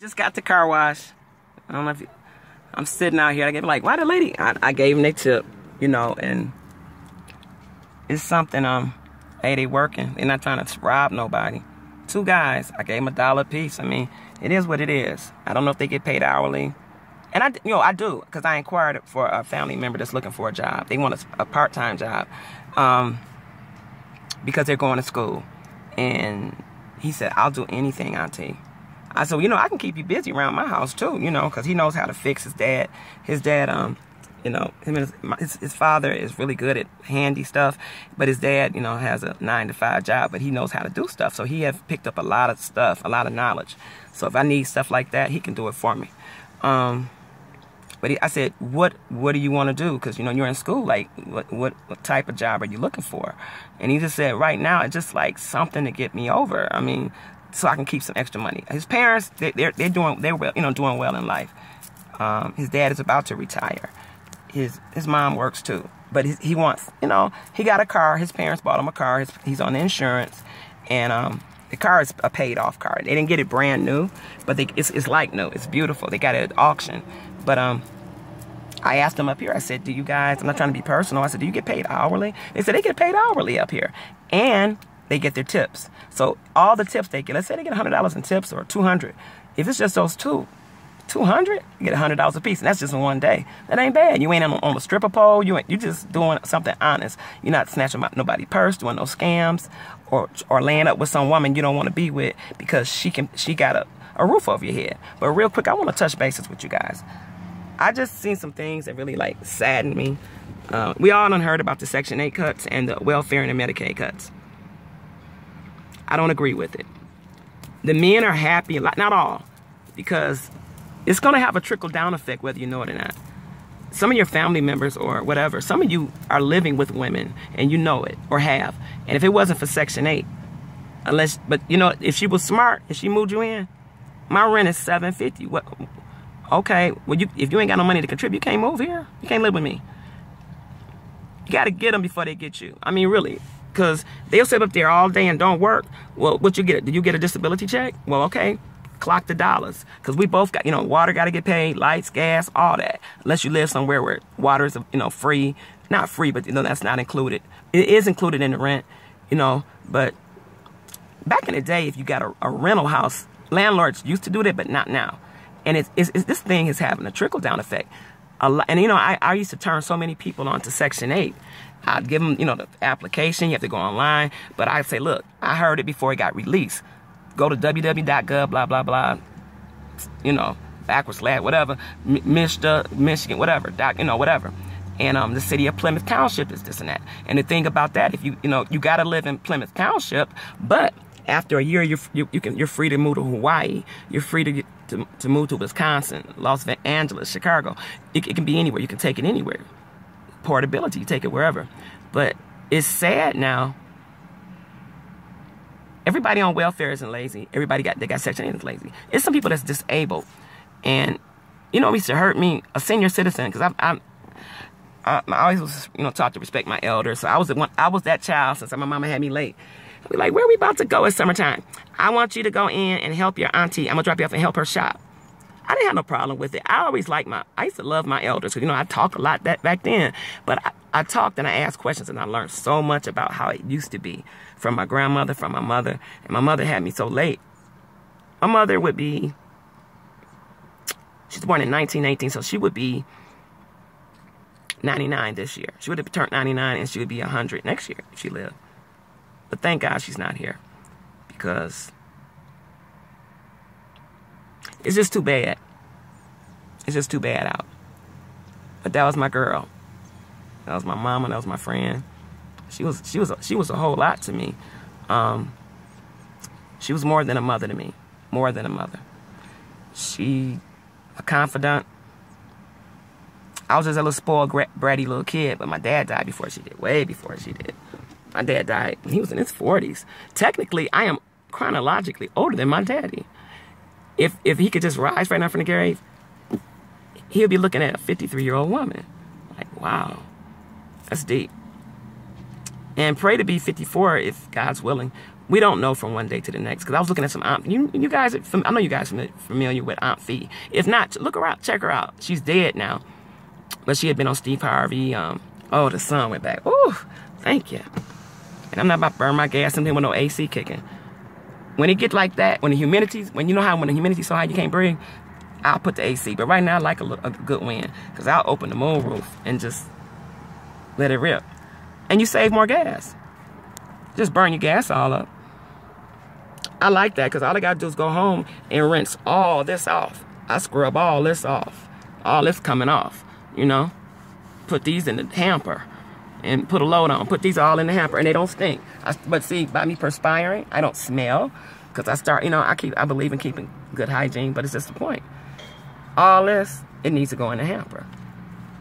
Just got the car wash. I don't know if you, I'm sitting out here. I get like, why the lady? I gave them their tip, you know, and it's something. Hey, they working. They're not trying to rob nobody. Two guys. I gave them $1 a piece. I mean, it is what it is. I don't know if they get paid hourly, and I do because I inquired for a family member that's looking for a job. They want a part-time job, because they're going to school, and he said, "I'll do anything, Auntie." I said, well, you know, I can keep you busy around my house too, you know, because he knows how to fix his dad. His dad, you know, his father is really good at handy stuff, but his dad, you know, has a 9-to-5 job, but he knows how to do stuff. So he has picked up a lot of stuff, a lot of knowledge. So if I need stuff like that, he can do it for me. But I said, what do you want to do? Because, you know, you're in school. Like, what type of job are you looking for? And he just said, right now, it's just like something to get me over. I mean, so I can keep some extra money. His parents, they're doing well in life. His dad is about to retire. His mom works too, but he wants, you know, he got a car. His parents bought him a car. He's on the insurance, and the car is a paid off car. They didn't get it brand new, but it's like new. It's beautiful. They got it at auction. But I asked them up here. I said, do you guys? I'm not trying to be personal. I said, do you get paid hourly? They said they get paid hourly up here, and they get their tips. So all the tips they get, let's say they get $100 in tips or $200. If it's just those $200, you get $100 a piece, and that's just in one day. That ain't bad. You ain't on a stripper pole. You just doing something honest. You're not snatching nobody's purse, doing no scams, or laying up with some woman you don't want to be with because she got a roof over your head. But real quick, I want to touch bases with you guys. I just seen some things that really like saddened me. We all done heard about the Section 8 cuts and the welfare and the Medicaid cuts. I don't agree with it. The men are happy, not all, because it's going to have a trickle-down effect whether you know it or not. Some of your family members or whatever, some of you are living with women and you know it or have. And if it wasn't for Section 8, but you know, if she was smart, if she moved you in, my rent is $750. What? Okay, well, if you ain't got no money to contribute, you can't move here. You can't live with me. You got to get them before they get you. I mean, really. Because they'll sit up there all day and don't work. Well, what you get? Do you get a disability check? Well, okay, clock the dollars. Because we both got, you know, water got to get paid, lights, gas, all that. Unless you live somewhere where water is, you know, free. Not free, but, you know, that's not included. It is included in the rent, you know. But back in the day, if you got a rental house, landlords used to do that, but not now. And this thing is having a trickle-down effect. And, you know, I used to turn so many people onto Section 8. I'd give them, you know, the application. You have to go online. But I'd say, look, I heard it before it got released. Go to www.gov, blah, blah, blah, you know, backwards slash, whatever, Michigan, whatever, you know, whatever. And the city of Plymouth Township is this and that. And the thing about that, if you know, you got to live in Plymouth Township, but after a year, you're free to move to Hawaii. You're free to move to Wisconsin, Los Angeles, Chicago. It can be anywhere. You can take it anywhere. Portability, you take it wherever. But it's sad now. Everybody on welfare isn't lazy. Everybody they got Section 8 is lazy. It's some people that's disabled, and you know, it used to hurt me, a senior citizen, because I always was, you know, taught to respect my elders. So I was that child since my mama had me late. I'd be like, where are we about to go? It's summertime. I want you to go in and help your auntie. I'm gonna drop you off and help her shop. I didn't have no problem with it. I used to love my elders, because, you know, I talked a lot back then. But I talked and I asked questions, and I learned so much about how it used to be from my grandmother, from my mother. And my mother had me so late. My mother would be, she's born in 1918, so she would be 99 this year. She would have turned 99, and she would be 100 next year if she lived. But thank God she's not here, because it's just too bad. It's just too bad out. But that was my girl. That was my mama. That was my friend. She was a whole lot to me. She was more than a mother to me. More than a mother. She, a confidant. I was just a little spoiled, bratty little kid, but my dad died before she did. Way before she did. My dad died when he was in his 40s. Technically, I am chronologically older than my daddy. If he could just rise right now from the grave, he'll be looking at a 53-year-old woman. Like, wow, that's deep. And pray to be 54 if God's willing We don't know from one day to the next. Because I was looking at some Aunt, you guys, I know you guys are familiar with Aunt Fee. If not, look her out, check her out. She's dead now. But she had been on Steve Harvey. Oh, the sun went back. Ooh, thank you. And I'm not about to burn my gas and then with no AC kicking. When it get like that, when the humidity's so high you can't breathe, I'll put the AC. But right now I like a good wind. Because I'll open the moon roof and just let it rip. And you save more gas. Just burn your gas all up. I like that because all I got to do is go home and rinse all this off. I scrub all this off. All this coming off, you know. Put these in the hamper and put a load on. Put these all in the hamper and they don't stink. But see, by me perspiring, I don't smell because I start, you know, I believe in keeping good hygiene, but it's just the point. All this, it needs to go in the hamper.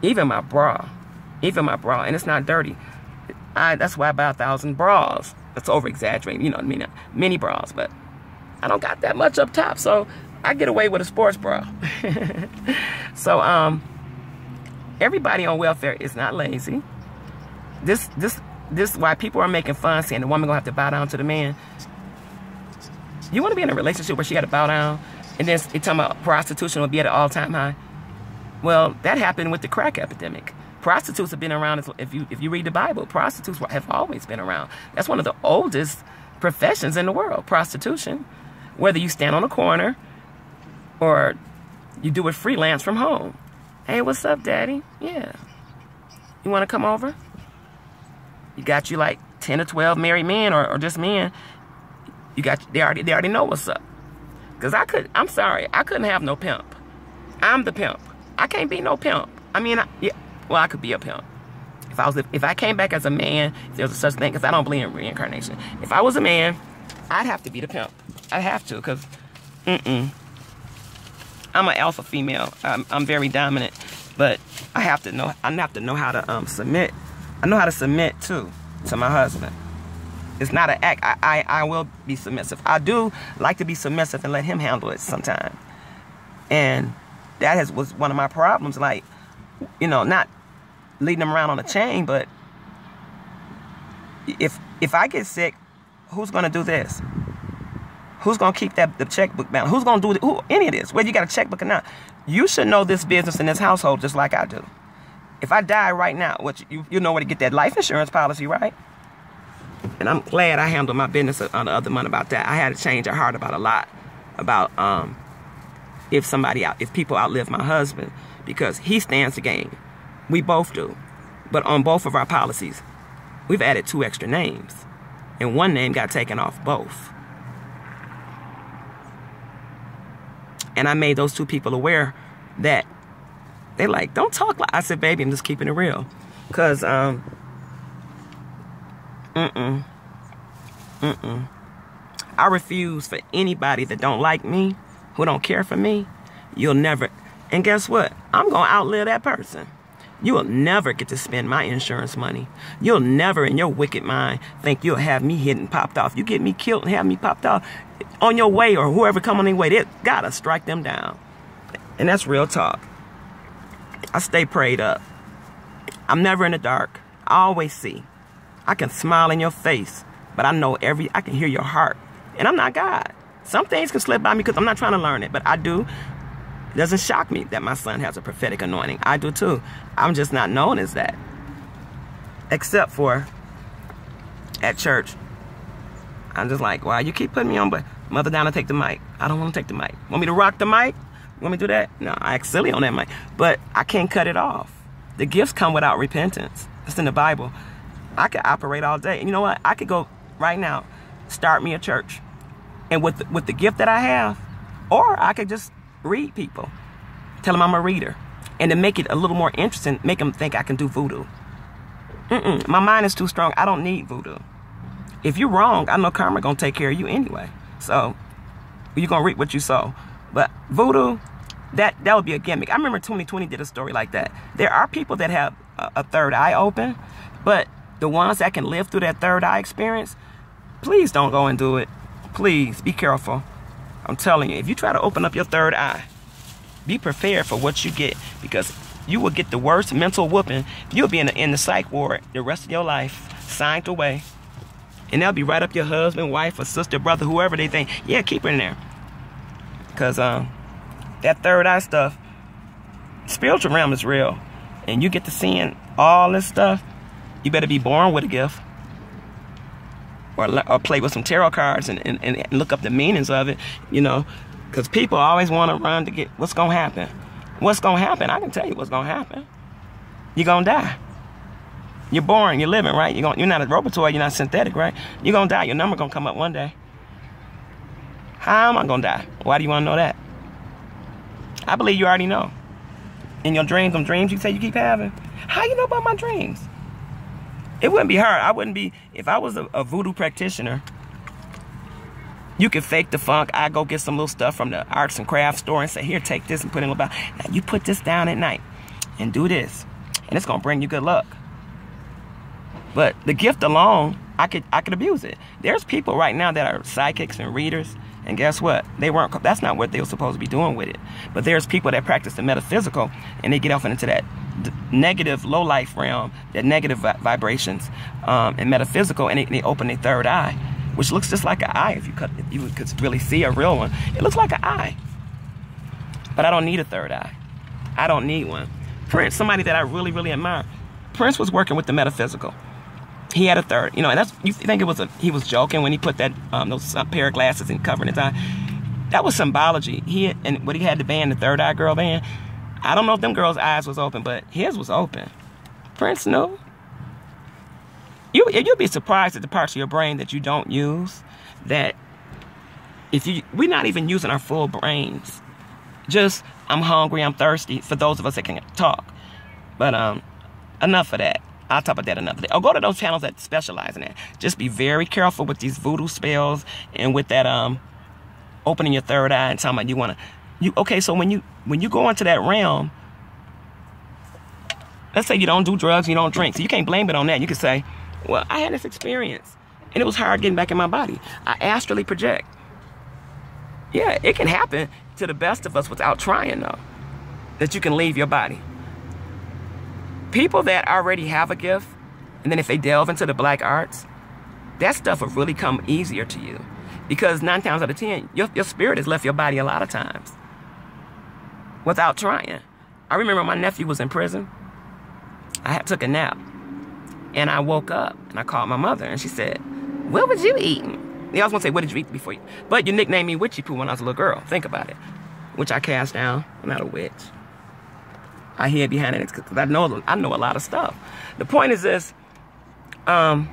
Even my bra, and it's not dirty. That's why I buy 1,000 bras. That's over exaggerating, you know what I mean? Mini bras, but I don't got that much up top, so I get away with a sports bra. So everybody on welfare is not lazy. This why people are making fun saying the woman gonna have to bow down to the man. You want to be in a relationship where she had to bow down, and then they talking about prostitution will be at an all-time high. Well, that happened with the crack epidemic. Prostitutes have been around, if you read the Bible, prostitutes have always been around. That's one of the oldest professions in the world, prostitution. Whether you stand on a corner or you do it freelance from home. Hey, what's up, Daddy? Yeah. You want to come over? You got you like 10 or 12 married men or just men. They already know what's up. Because I'm sorry, I couldn't have no pimp. I'm the pimp. I can't be no pimp. I mean, well, I could be a pimp. If I came back as a man, if there was a such thing, because I don't believe in reincarnation. If I was a man, I'd have to be the pimp. I'd have to, because, I'm an alpha female. I'm very dominant, but I have to know how to submit. I know how to submit too to my husband. It's not an act. I will be submissive. I do like to be submissive and let him handle it sometimes. And that was one of my problems. Like, you know, not leading them around on a chain, but if I get sick, who's gonna do this? Who's gonna keep the checkbook balance? Who's gonna do any of this? Whether you got a checkbook or not, you should know this business in this household just like I do. If I die right now, you know where to get that life insurance policy, right? And I'm glad I handled my business on the other month about that. I had to change our heart about a lot about if people outlive my husband, because he stands to gain. We both do. But on both of our policies, we've added 2 extra names. And one name got taken off both. And I made those 2 people aware that they like, don't talk like... I said, baby, I'm just keeping it real. Because, I refuse for anybody that don't like me, who don't care for me, you'll never... And guess what? I'm going to outlive that person. You will never get to spend my insurance money. You'll never, in your wicked mind, think you'll have me hit and popped off. You get me killed and have me popped off on your way, or whoever come on their way, they gotta strike them down. And that's real talk. I stay prayed up. I'm never in the dark. I always see. I can smile in your face, but I know I can hear your heart. And I'm not God. Some things can slip by me because I'm not trying to learn it, but I do. It doesn't shock me that my son has a prophetic anointing. I do too. I'm just not known as that. Except for at church. I'm just like, wow, you keep putting me on, but Mother down to take the mic. I don't want to take the mic. Want me to rock the mic? Want me to do that? No, I act silly on that mic. But I can't cut it off. The gifts come without repentance. It's in the Bible. I could operate all day. And you know what? I could go right now, start me a church. And with the gift that I have, or I could just read people. Tell them I'm a reader. And to make it a little more interesting, make them think I can do voodoo. My mind is too strong. I don't need voodoo. If you're wrong, I know karma gonna take care of you anyway. So you're gonna reap what you sow. But voodoo, that would be a gimmick. I remember 2020 did a story like that. There are people that have a third eye open, but the ones that can live through that third eye experience, please don't go and do it. Please be careful. I'm telling you, if you try to open up your third eye, be prepared for what you get, because you will get the worst mental whooping. You'll be in the psych ward the rest of your life, signed away. And they'll be right up your husband, wife, or sister, brother, whoever they think. Yeah, keep her in there. Because that third eye stuff, spiritual realm is real. And you get to seeing all this stuff, you better be born with a gift. Or play with some tarot cards and look up the meanings of it, you know. Because people always want to run to get what's going to happen. What's going to happen? I can tell you what's going to happen. You're going to die. You're born, you're living, right? You're not a robotoid, you're not synthetic, right? You're going to die. Your number going to come up one day. How am I going to die? Why do you want to know that? I believe you already know. In your dreams, them dreams you say you keep having. How you know about my dreams? It wouldn't be hard. I wouldn't be, if I was a voodoo practitioner, you could fake the funk. I go get some little stuff from the arts and crafts store and say, here, take this and put it in a bottle. Now you put this down at night and do this. And it's going to bring you good luck. But the gift alone, I could abuse it. There's people right now that are psychics and readers. And guess what? That's not what they were supposed to be doing with it. But there's people that practice the metaphysical and they get off into that negative, low life realm, that negative vibrations and metaphysical, and they open their third eye, which looks just like an eye. If you could really see a real one, it looks like an eye. But I don't need a third eye. I don't need one. Prince, somebody that I really, really admire. Prince was working with the metaphysical. He had a third, you know, and that's, you think he was joking when he put that those pair of glasses and covering his eye. That was symbology. He had the band, the Third Eye Girl band. I don't know if them girls' eyes was open, but his was open. Prince knew. You'll be surprised at the parts of your brain that you don't use. That we're not even using our full brains. Just, I'm hungry, I'm thirsty, for those of us that can talk. But enough of that. I'll talk about that another day. Or go to those channels that specialize in that. Just be very careful with these voodoo spells and with that opening your third eye and talking about okay, so when you go into that realm, let's say you don't do drugs, you don't drink, so you can't blame it on that. You can say, well, I had this experience and it was hard getting back in my body. I astrally project. Yeah, it can happen to the best of us without trying, though, that you can leave your body. People that already have a gift, and then if they delve into the black arts, that stuff will really come easier to you. Because 9 times out of 10, your spirit has left your body a lot of times without trying. I remember my nephew was in prison. I took a nap, and I woke up, and I called my mother, and she said, what was you eating? They always want to say, what did you eat before you? But you nicknamed me Witchy Poo when I was a little girl. Think about it. Which I cast down. I'm not a witch. I hid behind it because I know a lot of stuff. The point is this. I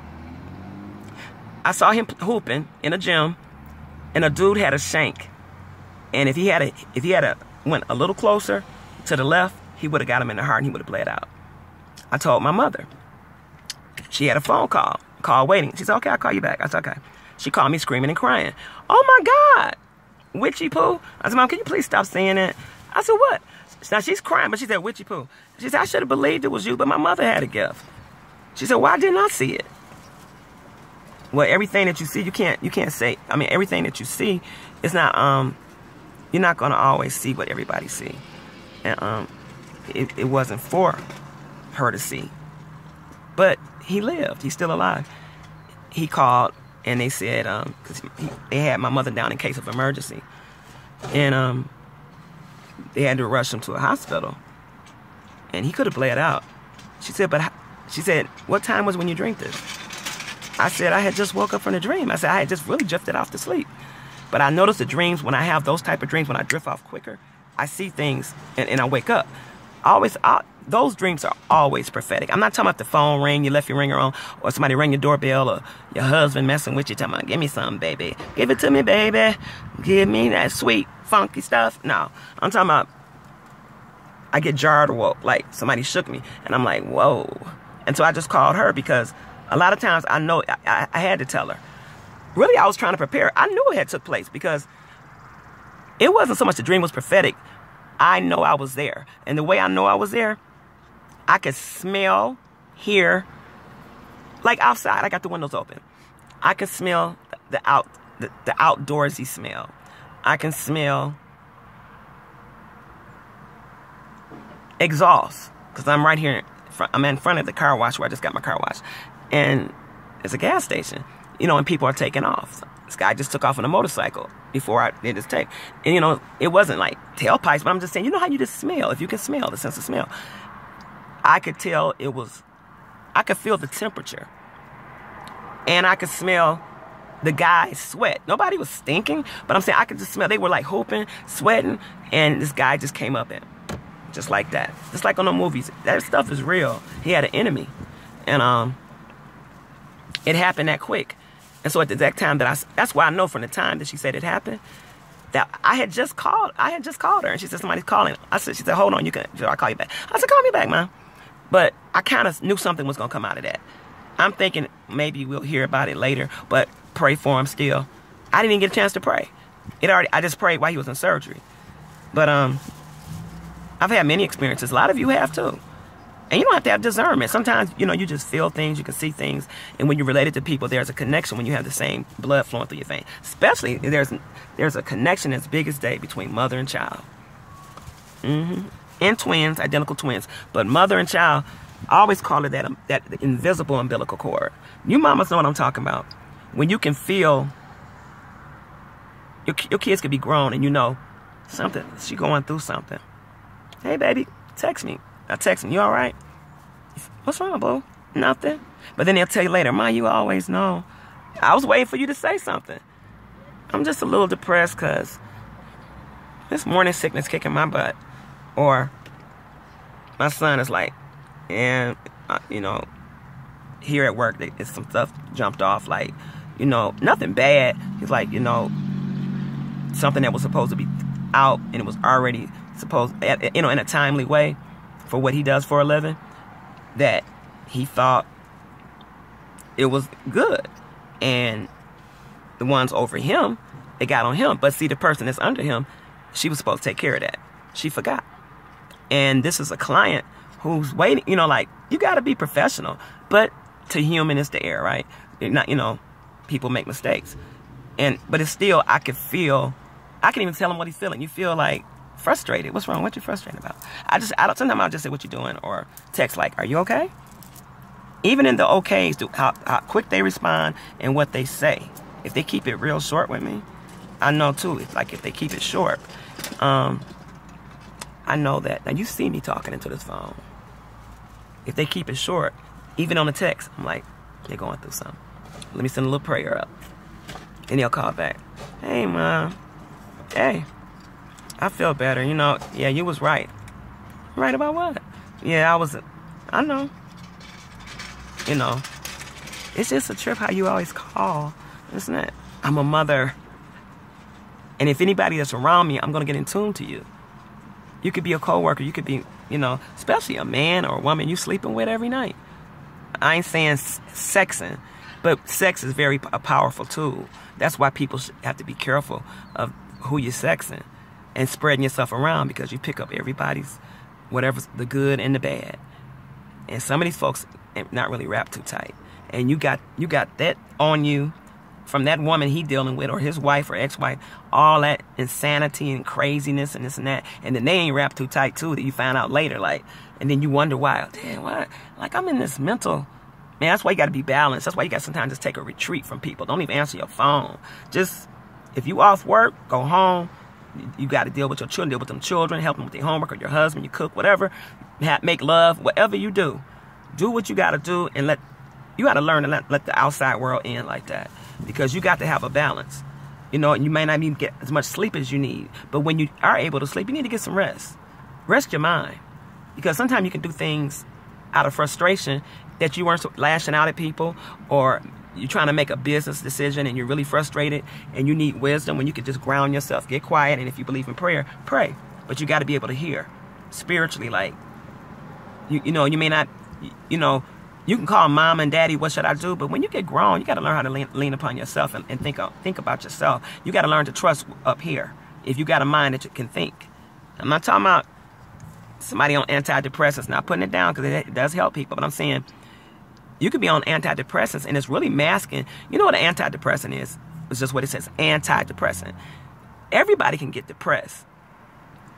saw him hooping in a gym, and a dude had a shank. And if he had went a little closer to the left, he would have got him in the heart and he would have bled out. I told my mother. She had a phone call waiting. She said, okay, I'll call you back. I said, okay. She called me screaming and crying. Oh my God, Witchy Poo. I said, Mom, can you please stop saying it? I said, what? Now she's crying, but she said, Witchy Poo. She said, I should have believed it was you, but my mother had a gift. She said, why didn't I see it? Well, everything that you see, you can't say. I mean, everything that you see is not, you're not going to always see what everybody see. And it wasn't for her to see. But he lived. He's still alive. He called, and they said, because they had my mother down in case of emergency. And they had to rush him to a hospital. And he could have bled out. She said, what time was when you drank this? I said, I had just woke up from a dream. I said, I had just really drifted off to sleep. But I noticed the dreams, when I have those type of dreams, when I drift off quicker, I see things and I wake up. Those dreams are always prophetic. I'm not talking about the phone ring, you left your ringer on, or somebody rang your doorbell, or your husband messing with you, talking about, give me something, baby. Give it to me, baby. Give me that sweet, funky stuff. No, I'm talking about, I get jarred or woke, like somebody shook me, and I'm like, whoa. And so I just called her because a lot of times I know I had to tell her. Really, I was trying to prepare. I knew it had took place because it wasn't so much the dream was prophetic. I know I was there. And the way I know I was there, I could smell, hear, like outside. I got the windows open. I can smell the outdoorsy smell. I can smell exhaust because I'm right here. I'm in front of the car wash where I just got my car wash. And it's a gas station. you know, and people are taking off. This guy just took off on a motorcycle before I did this take. And, you know, it wasn't like tailpipes, but I'm just saying, you know how you just smell, if you can smell, the sense of smell. I could tell it was, I could feel the temperature. And I could smell the guy's sweat. Nobody was stinking, but I'm saying I could just smell, they were like hooping, sweating, and this guy just came up in. Just like that. Just like on the movies. That stuff is real. He had an enemy. And it happened that quick. And so at the exact time that that's why I know from the time that she said it happened, that I had just called her, and she said, somebody's calling. She said, hold on, I'll call you back. I said, call me back, man. But I kind of knew something was going to come out of that. I'm thinking maybe we'll hear about it later, but pray for him still. I didn't even get a chance to pray. I just prayed while he was in surgery. But I've had many experiences. A lot of you have too. And you don't have to have discernment. Sometimes, you know, you just feel things, you can see things. And when you're related to people, there's a connection when you have the same blood flowing through your veins. Especially, there's a connection as big as day between mother and child. And twins, identical twins. But mother and child, I always call it that invisible umbilical cord. You mamas know what I'm talking about. When you can feel, your kids could be grown and you know something, she going through something. Hey, baby, text me. I text him, you all right? What's wrong, boo? Nothing. But then they'll tell you later, Ma, you always know. I was waiting for you to say something. I'm just a little depressed because this morning sickness kicking my butt. Or my son is like, and, you know, here at work, some stuff jumped off, like, you know, nothing bad. He's like, you know, something that was supposed to be out and it was already supposed, you know, in a timely way for what he does for a living, that he thought it was good. And the ones over him, they got on him. But see, the person that's under him, she was supposed to take care of that. She forgot. And this is a client who's waiting, you know, like, you got to be professional. But to human is the air, right? Not, you know, people make mistakes. But it's still, I can even tell him what he's feeling. You feel like frustrated. What's wrong? What you frustrated about? Sometimes I'll just say, what you doing? Or text like, are you okay? Even in the okays, how quick they respond and what they say. If they keep it real short with me, I know too. It's like if they keep it short, I know that. Now you see me talking into this phone. If they keep it short, even on the text, I'm like, they're going through something. Let me send a little prayer up. And they'll call back. Hey, Mom. Hey, I feel better. You know, yeah, you was right. Right about what? Yeah, I know. You know, it's just a trip how you always call, isn't it? I'm a mother. And if anybody that's around me, I'm going to get in tune to you. You could be a coworker. You could be, you know, especially a man or a woman you sleeping with every night. I ain't saying sexing, but sex is a powerful tool. That's why people have to be careful of who you're sexing and spreading yourself around, because you pick up everybody's, whatever's the good and the bad. And some of these folks not really wrapped too tight. And you got that on you from that woman he dealing with, or his wife or ex-wife, all that insanity and craziness and this and that. And then they ain't wrapped too tight too, that you find out later, like, and then you wonder why, damn, why? Like, I'm in this mental, man, that's why you got to be balanced. That's why you got to sometimes just take a retreat from people. Don't even answer your phone. Just, if you off work, go home. You got to deal with your children, deal with them children, help them with their homework, or your husband, you cook, whatever, make love, whatever you do. Do what you got to do, and you got to learn to let the outside world in like that, because you got to have a balance. You know, and you may not even get as much sleep as you need, but when you are able to sleep, you need to get some rest. Rest your mind, because sometimes you can do things out of frustration that you weren't lashing out at people, or you're trying to make a business decision and you're really frustrated and you need wisdom, when you could just ground yourself, get quiet, and if you believe in prayer, pray. But you got to be able to hear spiritually, like, you know, you may not, you know, you can call mom and daddy, what should I do? But when you get grown, you got to learn how to lean upon yourself and think about yourself. You got to learn to trust up here. If you got a mind that you can think. I'm not talking about somebody on antidepressants, not putting it down, because it does help people. But I'm saying you could be on antidepressants and it's really masking. You know what an antidepressant is? It's just what it says, antidepressant. Everybody can get depressed.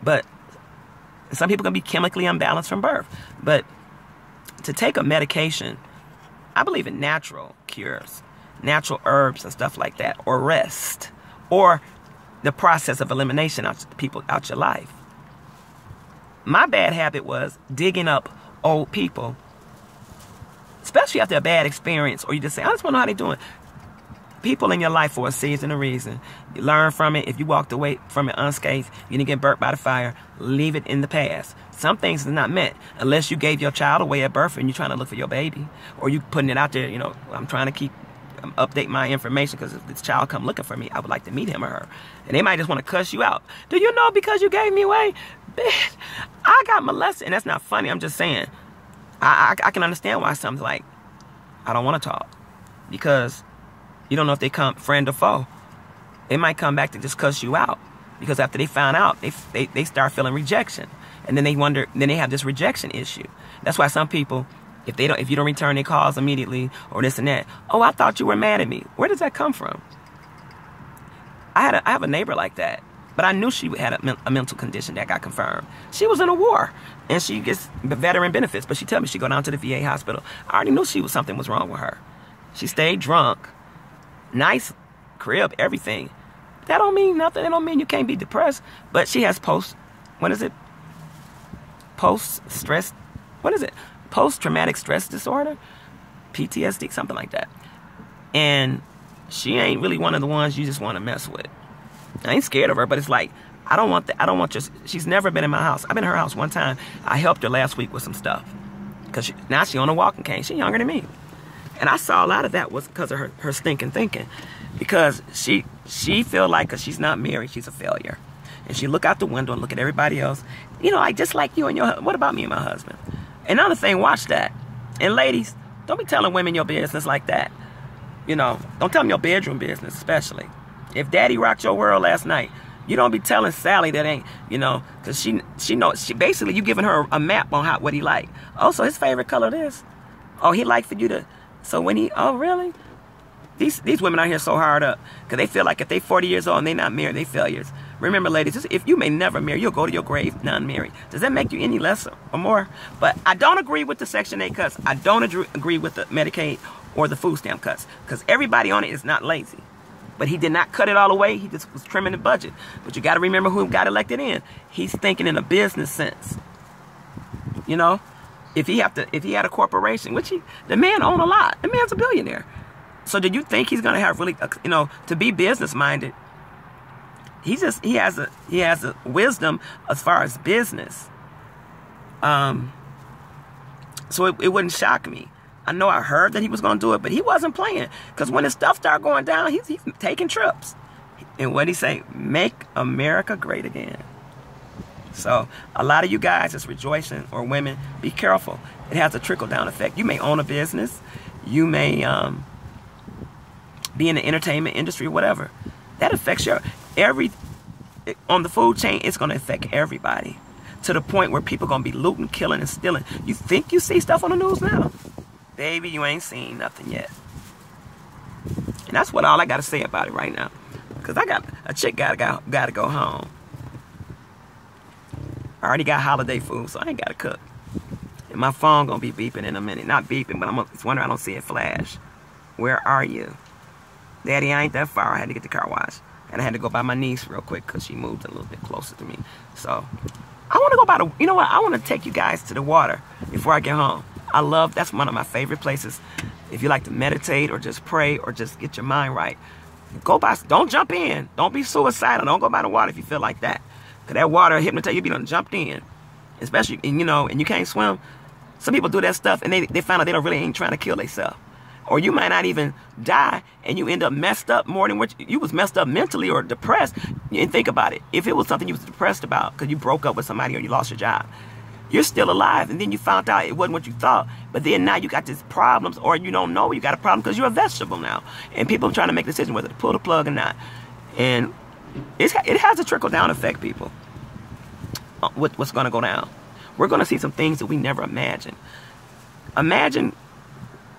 But some people can be chemically unbalanced from birth. But to take a medication, I believe in natural cures. natural herbs and stuff like that, or rest, or the process of elimination out people out your life. My bad habit was digging up old people, especially after a bad experience, or you just say, I just want to know how they're doing. People in your life for a season and a reason. You learn from it. If you walked away from it unscathed, you didn't get burnt by the fire, leave it in the past. Some things is not meant unless you gave your child away at birth and you're trying to look for your baby, or you putting it out there, you know, I'm trying to update my information because if this child come looking for me, I would like to meet him or her. And they might just want to cuss you out. Do you know because you gave me away? Bitch, I got molested. And that's not funny. I'm just saying. I can understand why someone's like, I don't want to talk. Because you don't know if they come friend or foe. They might come back to just cuss you out. Because after they found out, they start feeling rejection. And then they wonder, then they have this rejection issue. That's why some people, if you don't return their calls immediately or this and that, oh, I thought you were mad at me. Where does that come from? I have a neighbor like that, but I knew she had a mental condition that got confirmed. She was in a war, and she gets veteran benefits, but she told me she go down to the VA hospital. I already knew something was wrong with her. She stayed drunk, nice crib, everything. That don't mean nothing. That don't mean you can't be depressed. But she has post-traumatic stress disorder, PTSD, something like that. And she ain't really one of the ones you just want to mess with. I ain't scared of her, but it's like, I don't want she's never been in my house. I've been in her house one time. I helped her last week with some stuff. Because now she on a walking cane. She's younger than me. And I saw a lot of that was because of her stinking thinking. Because she feel like, because she's not married, she's a failure. And she look out the window and look at everybody else. You know, like just like you and your husband. What about me and my husband? Another thing, watch that. And ladies, don't be telling women your business like that. You know, don't tell them your bedroom business, especially. If daddy rocked your world last night, you don't be telling Sally that ain't, you know, because she knows, basically you giving her a map on what he like. Oh, so his favorite color this. Oh, he like for you to, so when oh, really? These women out here so hard up because they feel like if they 40 years old and they not married, they failures. Remember, ladies, if you may never marry, you'll go to your grave non-married. Does that make you any less or more? But I don't agree with the Section 8 cuts. I don't agree with the Medicaid or the food stamp cuts because everybody on it is not lazy. But he did not cut it all away. He just was trimming the budget. But you got to remember who got elected in. He's thinking in a business sense. You know, if he had a corporation, which the man owned a lot. The man's a billionaire. So do you think he's going to have really, you know, to be business minded? He has a wisdom as far as business. So it wouldn't shock me. I know I heard that he was going to do it, but he wasn't playing. Because when his stuff started going down, he's taking trips. And what did he say? Make America great again. So a lot of you guys that's rejoicing, or women, be careful. It has a trickle-down effect. You may own a business. You may be in the entertainment industry or whatever. That affects on the food chain, it's going to affect everybody. To the point where people going to be looting, killing, and stealing. You think you see stuff on the news now? Baby, you ain't seen nothing yet. And that's all I got to say about it right now. Because I got a chick got to go home. I already got holiday food, so I ain't got to cook. And my phone going to be beeping in a minute. Not beeping, but it's wondering I don't see it flash. Where are you? Daddy, I ain't that far. I had to get the car washed. And I had to go by my niece real quick because she moved a little bit closer to me. So, I want to go by you know what? I want to take you guys to the water before I get home. That's one of my favorite places. If you like to meditate or just pray or just get your mind right. Don't jump in. Don't be suicidal. Don't go by the water if you feel like that. Because that water hypnotize you, be done jumped in. Especially, and you can't swim. Some people do that stuff and they find out they don't really ain't trying to kill themselves. Or you might not even die and you end up messed up more than what you was messed up mentally or depressed. And think about it. If it was something you was depressed about because you broke up with somebody or you lost your job, you're still alive. And then you found out it wasn't what you thought. But then now you got these problems, or you don't know you got a problem because you're a vegetable now. And people are trying to make a decision whether to pull the plug or not. And it has a trickle-down effect, people, with what's going to go down. We're going to see some things that we never imagined. Imagine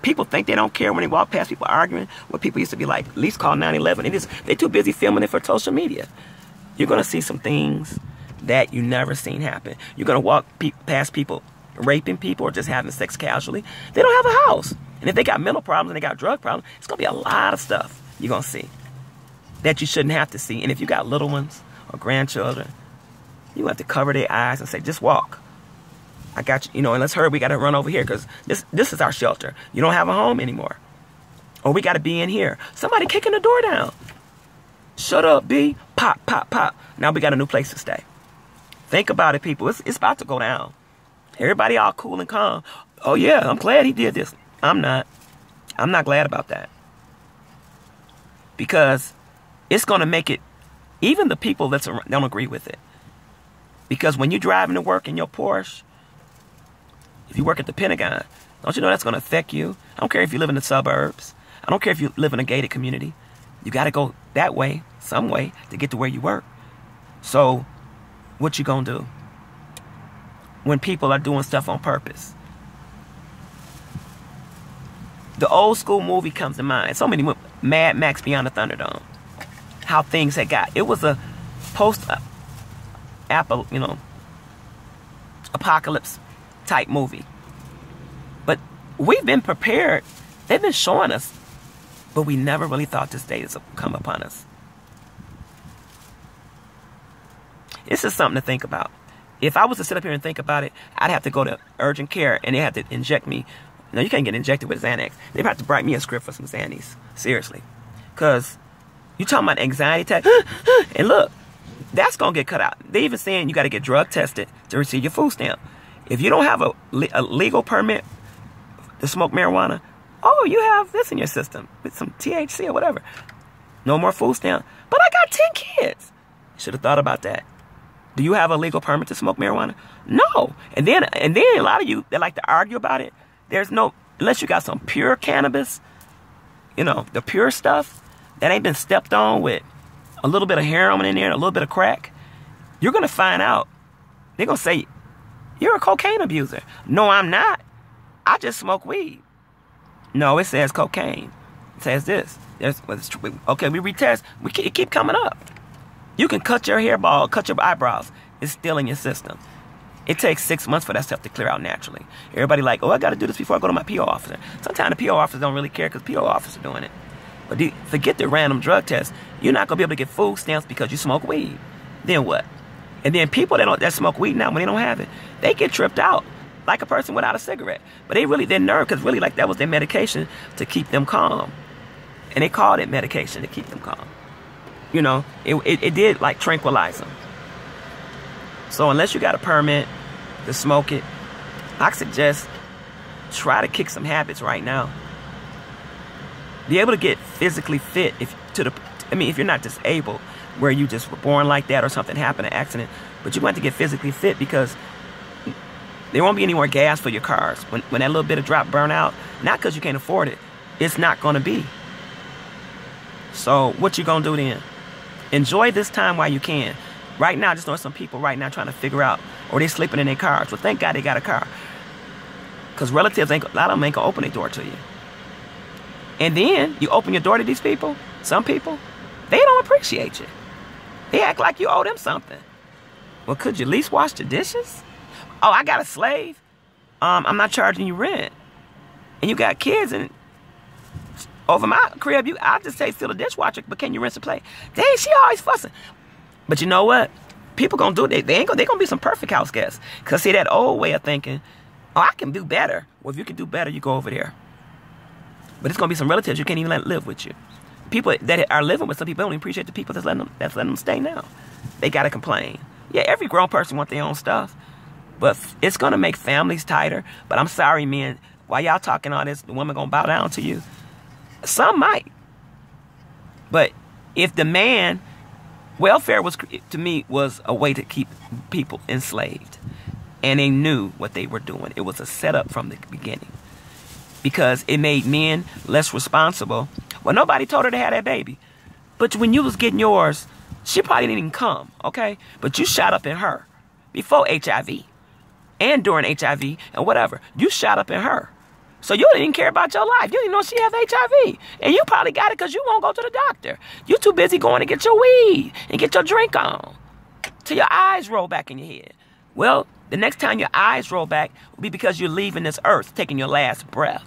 people think they don't care when they walk past people arguing. What people used to be like, at least call 911. They're too busy filming it for social media. You're going to see some things that you never seen happen. You're going to walk past people raping people or just having sex casually, they don't have a house. And if they got mental problems and they got drug problems, it's going to be a lot of stuff you're going to see that you shouldn't have to see. And if you got little ones or grandchildren, you have to cover their eyes and say, just walk. I got you, you know, and let's hurry. We got to run over here because this is our shelter. You don't have a home anymore. Or we got to be in here. Somebody kicking the door down. Shut up, B. Pop, pop, pop. Now we got a new place to stay. Think about it, people. It's about to go down. Everybody all cool and calm. Oh, yeah, I'm glad he did this. I'm not. I'm not glad about that. Because it's going to make it, even the people that don't agree with it. Because when you're driving to work in your Porsche, if you work at the Pentagon, don't you know that's going to affect you? I don't care if you live in the suburbs. I don't care if you live in a gated community. You got to go that way, some way, to get to where you work. So, what you going to do when people are doing stuff on purpose? The old school movie comes to mind. So many, Mad Max Beyond the Thunderdome. How things had got. It was a apocalypse type movie. But we've been prepared. They've been showing us. But we never really thought this day would come upon us. It's just something to think about. If I was to sit up here and think about it, I'd have to go to urgent care and they have to inject me. No, you can't get injected with Xanax. They'd have to write me a script for some Xannies. Seriously. Because you talking about anxiety attack. And look, that's going to get cut out. They even saying you got to get drug tested to receive your food stamp. If you don't have a legal permit to smoke marijuana, oh, you have this in your system with some THC or whatever. No more food stamp. But I got 10 kids. Should have thought about that. Do you have a legal permit to smoke marijuana? No. And then a lot of you that like to argue about it, there's no, unless you got some pure cannabis, you know, the pure stuff that ain't been stepped on with a little bit of heroin in there and a little bit of crack, you're going to find out. They're going to say, you're a cocaine abuser. No, I'm not. I just smoke weed. No, it says cocaine. It says this. Okay, we retest. It keep coming up. You can cut your hairball, cut your eyebrows. It's still in your system. It takes 6 months for that stuff to clear out naturally. Everybody like, oh, I got to do this before I go to my PO officer. Sometimes the PO officers don't really care because PO officers are doing it. But forget the random drug test. You're not going to be able to get food stamps because you smoke weed. Then what? And then people that smoke weed now, when they don't have it, they get tripped out like a person without a cigarette. But they're nervous because really like that was their medication to keep them calm. And they called it medication to keep them calm. You know, it did like tranquilize them. So unless you got a permit to smoke it, I suggest try to kick some habits right now. Be able to get physically fit if you're not disabled, where you just were born like that or something happened, an accident, but you want to get physically fit because there won't be any more gas for your cars. When that little bit of drop burn out, not because you can't afford it, it's not going to be. So what you going to do then? Enjoy this time while you can. Right now, I just know some people right now trying to figure out, or they sleeping in their cars. Well, thank God they got a car. Because relatives, a lot of them ain't going to open their door to you. And then you open your door to these people, some people, they don't appreciate you. They act like you owe them something. Well, could you at least wash the dishes? Oh, I got a slave. I'm not charging you rent. And you got kids, and over my crib, I'll just say fill the dishwasher, but can you rinse the plate? Dang, she always fussing. But you know what? People gonna do it. They gonna be some perfect house guests. Cause see that old way of thinking, oh, I can do better. Well, if you can do better, you go over there. But it's gonna be some relatives you can't even let live with you. People that are living with some people don't even appreciate the people that's letting them stay now. They gotta complain. Yeah, every grown person wants their own stuff, but it's gonna make families tighter. But I'm sorry, men. While y'all talking all this, the woman gonna bow down to you. Some might. But if the man, welfare to me was a way to keep people enslaved, and they knew what they were doing. It was a setup from the beginning. Because it made men less responsible. Well, nobody told her to have that baby. But when you was getting yours, she probably didn't even come, okay? But you shot up in her before HIV and during HIV and whatever. You shot up in her. So you didn't care about your life. You didn't know she has HIV. And you probably got it because you won't go to the doctor. You're too busy going to get your weed and get your drink on till your eyes roll back in your head. Well, The next time your eyes roll back will be because you're leaving this earth, taking your last breath.